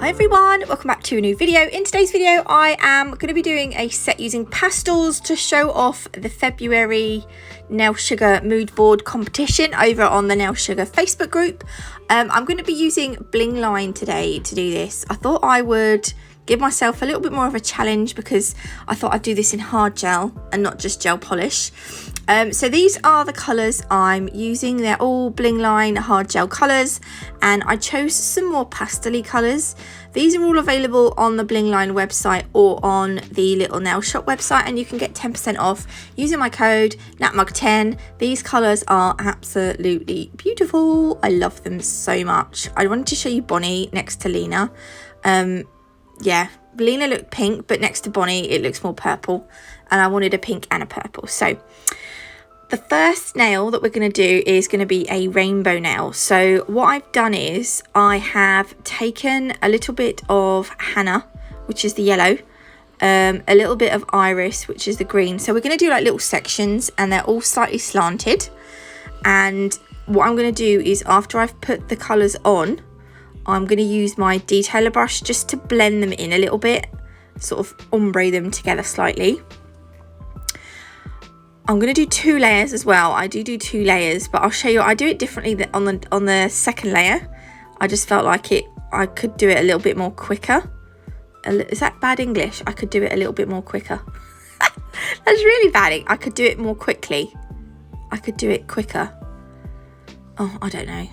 Hi everyone, welcome back to a new video. In today's video I am going to be doing a set using pastels to show off the February Nail Sugar mood board competition over on the Nail Sugar Facebook group. I'm going to be using Blingline today to do this. I thought I would give myself a little bit more of a challenge because I thought I'd do this in hard gel and not just gel polish. So these are the colours I'm using. They're all Blingline hard gel colours, and I chose some more pastel-y colours. These are all available on the Blingline website or on the Little Nail Shop website, and you can get 10% off using my code NATMUG10. These colours are absolutely beautiful. I love them so much. I wanted to show you Bonnie next to Lena. Yeah, Lena looked pink, but next to Bonnie it looks more purple, and I wanted a pink and a purple. So the first nail that we're going to do is going to be a rainbow nail. So what I've done is I have taken a little bit of Hannah, which is the yellow, a little bit of Iris, which is the green. So we're going to do like little sections, and they're all slightly slanted. And what I'm going to do is, after I've put the colours on, I'm going to use my detailer brush just to blend them in a little bit, sort of ombre them together slightly. I'm going to do 2 layers as well. I do 2 layers, but I'll show you. I do it differently on the second layer. I just felt like I could do it a little bit more quicker. Is that bad English? I could do it a little bit more quicker. That's really bad. I could do it more quickly. I could do it quicker. Oh, I don't know.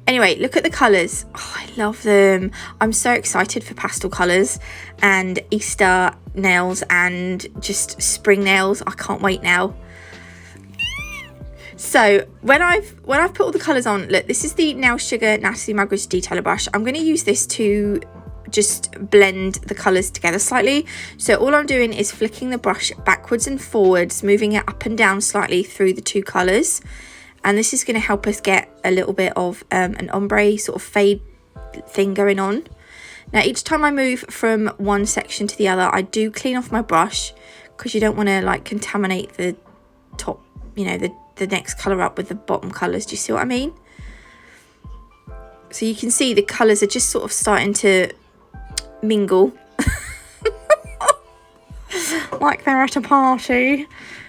Anyway, look at the colours. Oh, I love them. I'm so excited for pastel colours and Easter nails and just spring nails. I can't wait now. So when I've put all the colours on, look, this is the Nail Sugar Natalie Mugridge detailer brush. I'm going to use this to just blend the colours together slightly. So all I'm doing is flicking the brush backwards and forwards, moving it up and down slightly through the 2 colours. And this is going to help us get a little bit of an ombre sort of fade thing going on. Now, each time I move from one section to the other, I do clean off my brush, because you don't want to like contaminate the top, you know, the next colour up with the bottom colours. Do you see what I mean? So you can see the colours are just sort of starting to mingle. Like they're at a party.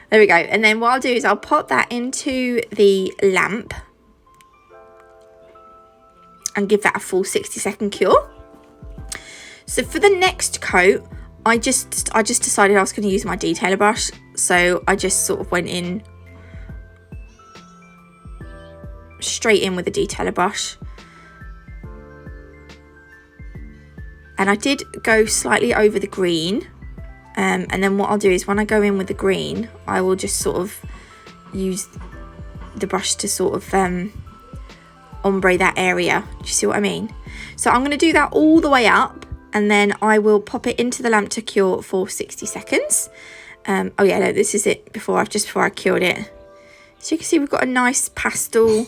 There we go. And then what I'll do is I'll pop that into the lamp and give that a full 60-second cure. So for the next coat, I just decided I was going to use my detailer brush. So I just sort of went in straight in with the detailer brush. And I did go slightly over the green. And then what I'll do is, when I go in with the green, I will just sort of use the brush to sort of ombre that area. Do you see what I mean? So I'm going to do that all the way up, and then I will pop it into the lamp to cure for 60 seconds. Oh yeah, no, this is it before I cured it. So you can see we've got a nice pastel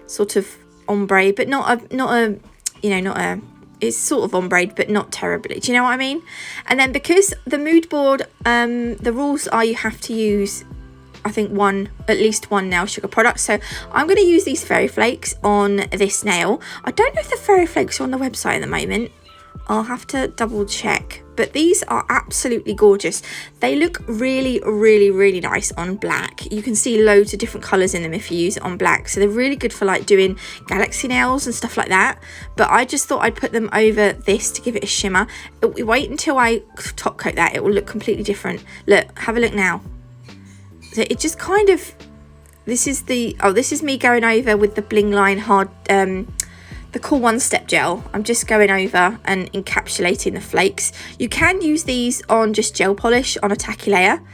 sort of ombre, but not a it's sort of ombre, but not terribly. Do you know what I mean? And then, because the mood board, the rules are you have to use, I think, at least one Nail Sugar product. So I'm going to use these fairy flakes on this nail. I don't know if the fairy flakes are on the website at the moment. I'll have to double check. But these are absolutely gorgeous. They look really, really, really nice on black. You can see loads of different colours in them if you use it on black. So they're really good for like doing galaxy nails and stuff like that. But I just thought I'd put them over this to give it a shimmer. Wait until I top coat that. It will look completely different. Look, have a look now. So it just kind of, this is me going over with the Blingline hard, the Cool One Step Gel. I'm just going over and encapsulating the flakes. You can use these on just gel polish on a tacky layer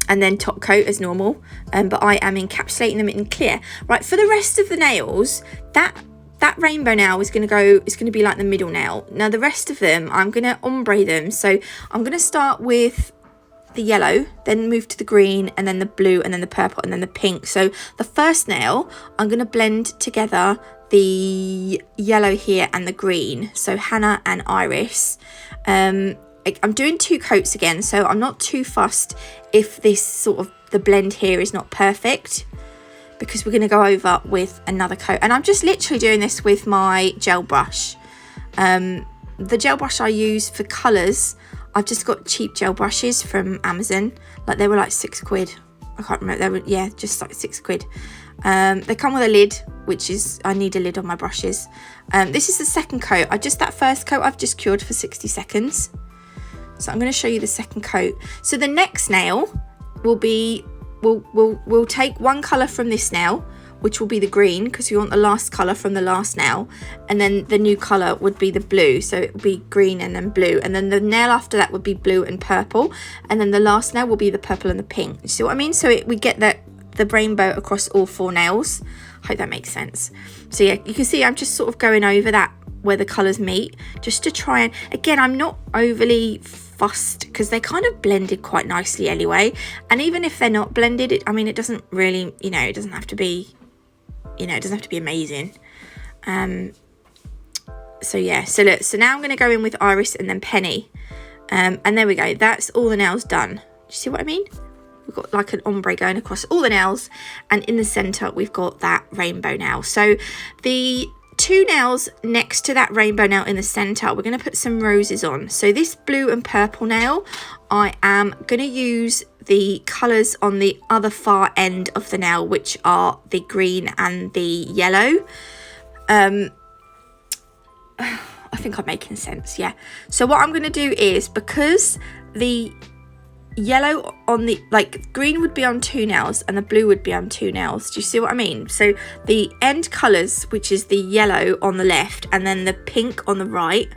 and then top coat as normal, but I am encapsulating them in clear. Right, for the rest of the nails, that rainbow nail is going to be like the middle nail. Now the rest of them, I'm going to ombre them. So I'm going to start with the yellow, then move to the green, and then the blue, and then the purple, and then the pink. So the first nail, I'm going to blend together the yellow here and the green, so Hannah and Iris. I'm doing 2 coats again, so I'm not too fussed if this sort of the blend here is not perfect, because we're going to go over with another coat. And I'm just literally doing this with my gel brush. The gel brush I use for colours, I've just got cheap gel brushes from Amazon. Like, they were like £6. I can't remember. They were, yeah, just like £6. They come with a lid, which is, I need a lid on my brushes. This is the second coat. That first coat I've just cured for 60 seconds. So I'm going to show you the second coat. So the next nail will be, we'll take one colour from this nail, which will be the green, because we want the last colour from the last nail, and then the new colour would be the blue, so it would be green and then blue, and then the nail after that would be blue and purple, and then the last nail will be the purple and the pink. You see what I mean? So we get the rainbow across all 4 nails. I hope that makes sense. So yeah, you can see I'm just sort of going over that where the colours meet, just to try and, again, I'm not overly fussed because they kind of blended quite nicely anyway, and even if they're not blended, it doesn't really, it doesn't have to be, it doesn't have to be amazing. So yeah, so look, so now I'm going to go in with Iris and then Penny, and there we go, that's all the nails done. Do you see what I mean? We've got like an ombre going across all the nails, and in the centre we've got that rainbow nail. So the 2 nails next to that rainbow nail in the centre, we're going to put some roses on. So this blue and purple nail, I am going to use the colours on the other far end of the nail, which are the green and the yellow. I think I'm making sense, yeah. So what I'm going to do is, because the yellow on the, like, green would be on 2 nails and the blue would be on 2 nails. Do you see what I mean? So the end colours, which is the yellow on the left and then the pink on the right,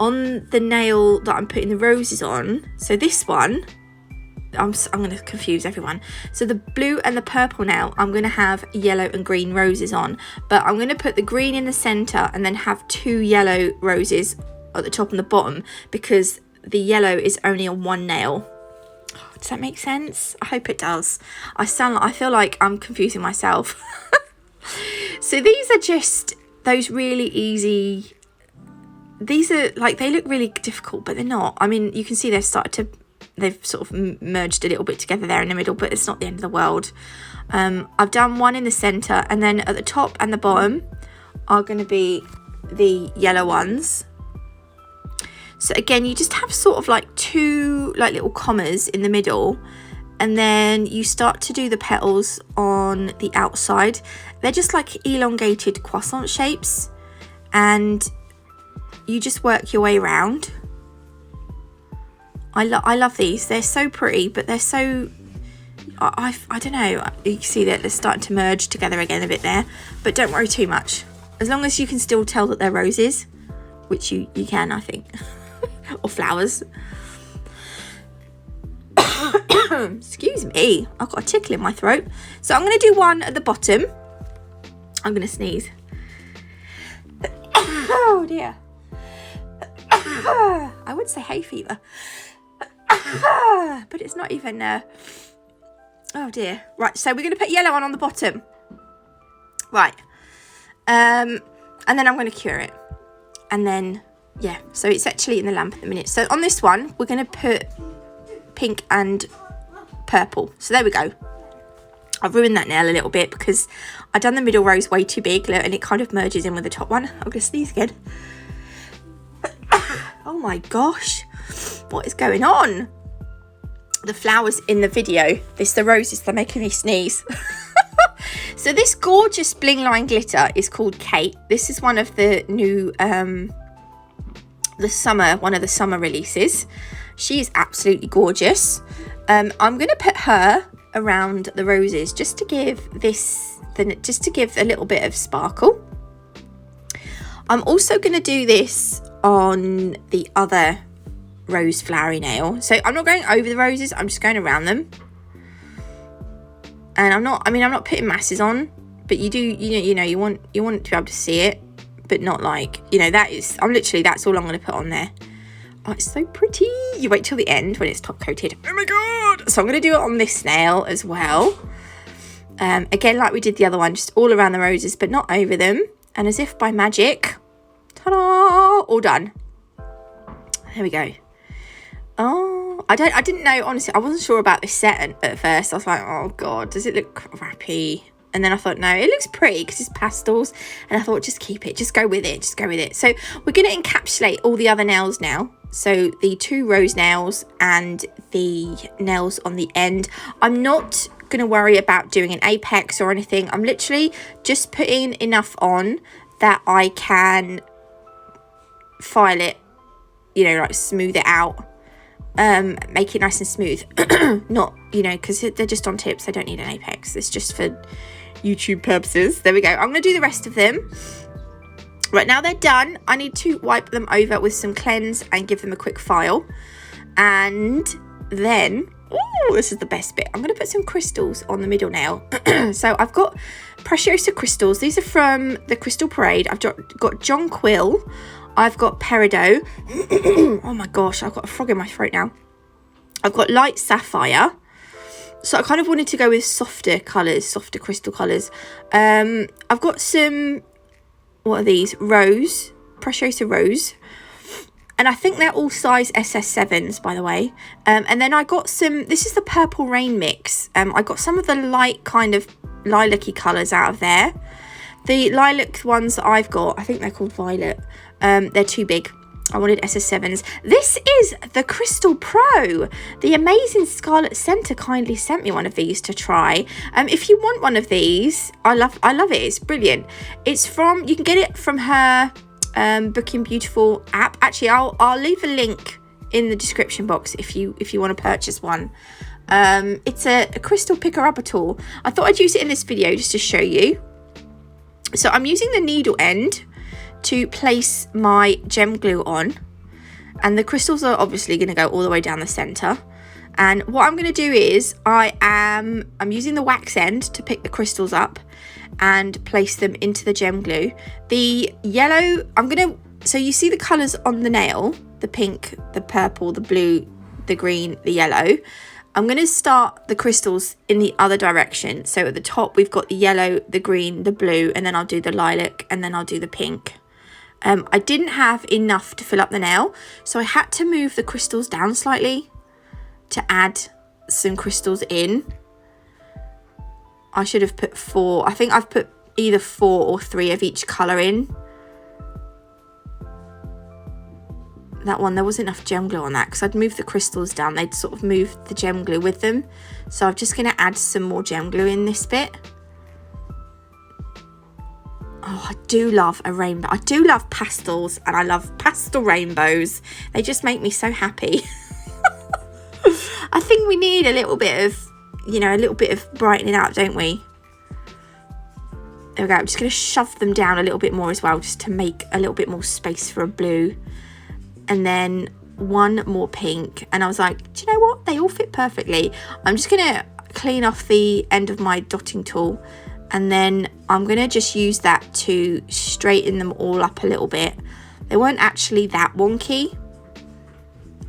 on the nail that I'm putting the roses on. So this one, I'm going to confuse everyone. So the blue and the purple nail, I'm going to have yellow and green roses on, but I'm going to put the green in the centre and then have 2 yellow roses at the top and the bottom, because the yellow is only on 1 nail. Does that make sense? I hope it does. I feel like I'm confusing myself. So these are just those really easy, these are like, they look really difficult, but they're not. I mean, you can see they've sort of merged a little bit together there in the middle, but it's not the end of the world. I've done one in the centre, and then at the top and the bottom are going to be the yellow ones. So again, you just have sort of like 2 like little commas in the middle, and then you start to do the petals on the outside. They're just like elongated croissant shapes, and you just work your way around. I love these. They're so pretty, but they're so, I don't know, you can see that they're starting to merge together again a bit there, but don't worry too much. As long as you can still tell that they're roses, which you can, I think, or flowers. Excuse me, I've got a tickle in my throat. So I'm going to do one at the bottom. I'm going to sneeze. Oh dear. I would say hay fever. But it's not even, oh dear. Right, so we're going to put yellow on the bottom. Right. And then I'm going to cure it. And then, yeah, so it's actually in the lamp at the minute. So on this one, we're going to put pink and purple. So there we go. I've ruined that nail a little bit because I've done the middle rose way too big, and it kind of merges in with the top one. I'm going to sneeze again. Oh my gosh, what is going on? The flowers in the video, the roses, they're making me sneeze. So this gorgeous Blingline glitter is called Kate. This is one of the new, one of the summer releases. She is absolutely gorgeous. I'm going to put her around the roses just to give a little bit of sparkle. I'm also going to do this on the other rose flowery nail. So I'm not going over the roses, I'm just going around them. And I'm not putting masses on, but you want to be able to see it, but not like, that's all I'm going to put on there. Oh, it's so pretty. You wait till the end when it's top coated. Oh my god. So I'm going to do it on this nail as well. Again, like we did the other one, just all around the roses, but not over them. And as if by magic, ta-da, all done. There we go. Oh, I didn't know, honestly, I wasn't sure about this set at first. I was like, oh god, does it look crappy? And then I thought, no, it looks pretty because it's pastels. And I thought, just keep it, just go with it, just go with it. So we're going to encapsulate all the other nails now. So the 2 rose nails and the nails on the end. I'm not going to worry about doing an apex or anything. I'm literally just putting enough on that I can file it, you know, like smooth it out. Make it nice and smooth. Not, you know, because they're just on tips. They don't need an apex. It's just for YouTube purposes. There we go. I'm going to do the rest of them. Right, now they're done. I need to wipe them over with some cleanse and give them a quick file. And then, oh, this is the best bit. I'm going to put some crystals on the middle nail. So I've got Preciosa crystals. These are from the Crystal Parade. I've got Jonquil. I've got Peridot. Oh my gosh, I've got a frog in my throat now. I've got Light Sapphire. So I kind of wanted to go with softer colours, softer crystal colours. I've got some, what are these? Rose, Preciosa Rose. And I think they're all size SS7s, by the way. And then I got some, this is the Purple Rain mix. I got some of the light kind of lilac-y colours out of there. The lilac ones that I've got, I think they're called Violet. They're too big. I wanted SS7s. This is the Crystal Pro. The amazing Scarlet Centre kindly sent me one of these to try. If you want one of these, I love it. It's brilliant. It's from, you can get it from her Booking Beautiful app. Actually, I'll leave a link in the description box if you want to purchase one. It's a crystal picker upper tool. I thought I'd use it in this video just to show you. So I'm using the needle end to place my gem glue on, and the crystals are obviously going to go all the way down the center. And what I'm going to do is I'm using the wax end to pick the crystals up and place them into the gem glue. The yellow, so you see the colors on the nail, the pink, the purple, the blue, the green, the yellow. I'm going to start the crystals in the other direction. So at the top, we've got the yellow, the green, the blue, and then I'll do the lilac, and then I'll do the pink. I didn't have enough to fill up the nail, so I had to move the crystals down slightly to add some crystals in. I should have put 4. I think I've put either 4 or 3 of each colour in. That one, there wasn't enough gem glue on that because I'd moved the crystals down. They'd sort of moved the gem glue with them. So I'm just going to add some more gem glue in this bit. Oh, I do love a rainbow. I do love pastels, and I love pastel rainbows. They just make me so happy. I think we need a little bit of, you know, a little bit of brightening out, don't we? There we go. I'm just going to shove them down a little bit more as well, just to make a little bit more space for a blue. And then one more pink. And I was like, do you know what? They all fit perfectly. I'm just going to clean off the end of my dotting tool, and then I'm going to just use that to straighten them all up a little bit. They weren't actually that wonky.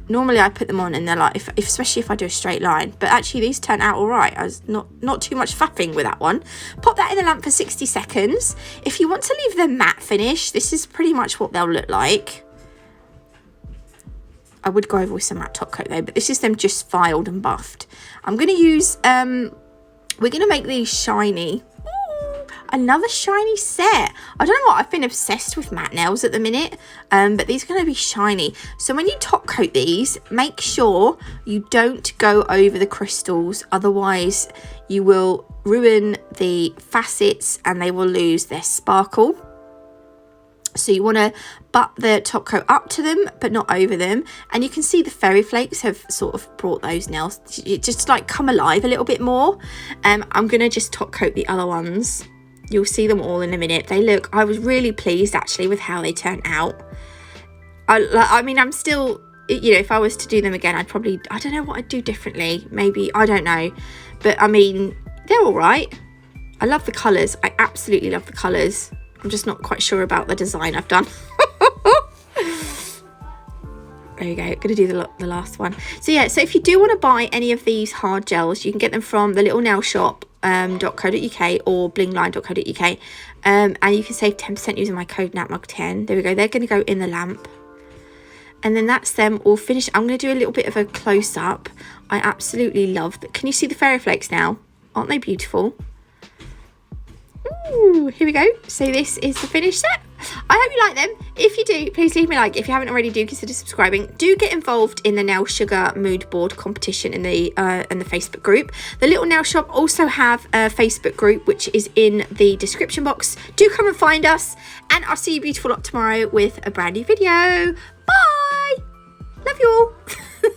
Normally I put them on and they're like, especially if I do a straight line, but actually these turn out all right. I was not too much faffing with that one. Pop that in the lamp for 60 seconds. If you want to leave them matte finish, this is pretty much what they'll look like. I would go over with some matte top coat though, but this is them just filed and buffed. I'm going to use, we're going to make these shiny. Another shiny set. I don't know what, I've been obsessed with matte nails at the minute, but these are going to be shiny. So when you top coat these, make sure you don't go over the crystals, otherwise you will ruin the facets and they will lose their sparkle. So you want to butt the top coat up to them, but not over them. And you can see the fairy flakes have sort of brought those nails just like come alive a little bit more. I'm going to just top coat the other ones. You'll see them all in a minute. I was really pleased actually with how they turned out. I mean, I'm still, you know, if I was to do them again, I don't know what I'd do differently. Maybe, I don't know. But I mean, they're all right. I love the colours. I absolutely love the colours. I'm just not quite sure about the design I've done. There you go, I'm going to do the last one. So yeah, so if you do want to buy any of these hard gels, you can get them from the little nail shop .co.uk or blingline.co.uk, and you can save 10% using my code NATMUG10. There we go, they're going to go in the lamp. And then that's them all finished. I'm going to do a little bit of a close-up. I absolutely love that. Can you see the fairy flakes now? Aren't they beautiful? Woo! Here we go. So this is the finished set. I hope you like them. If you do, please leave me a like. If you haven't already, do consider subscribing. Do get involved in the Nail Sugar mood board competition in the Facebook group. The Little Nail Shop also have a Facebook group, which is in the description box. Do come and find us, and I'll see you beautiful lot tomorrow with a brand new video. Bye. Love you all.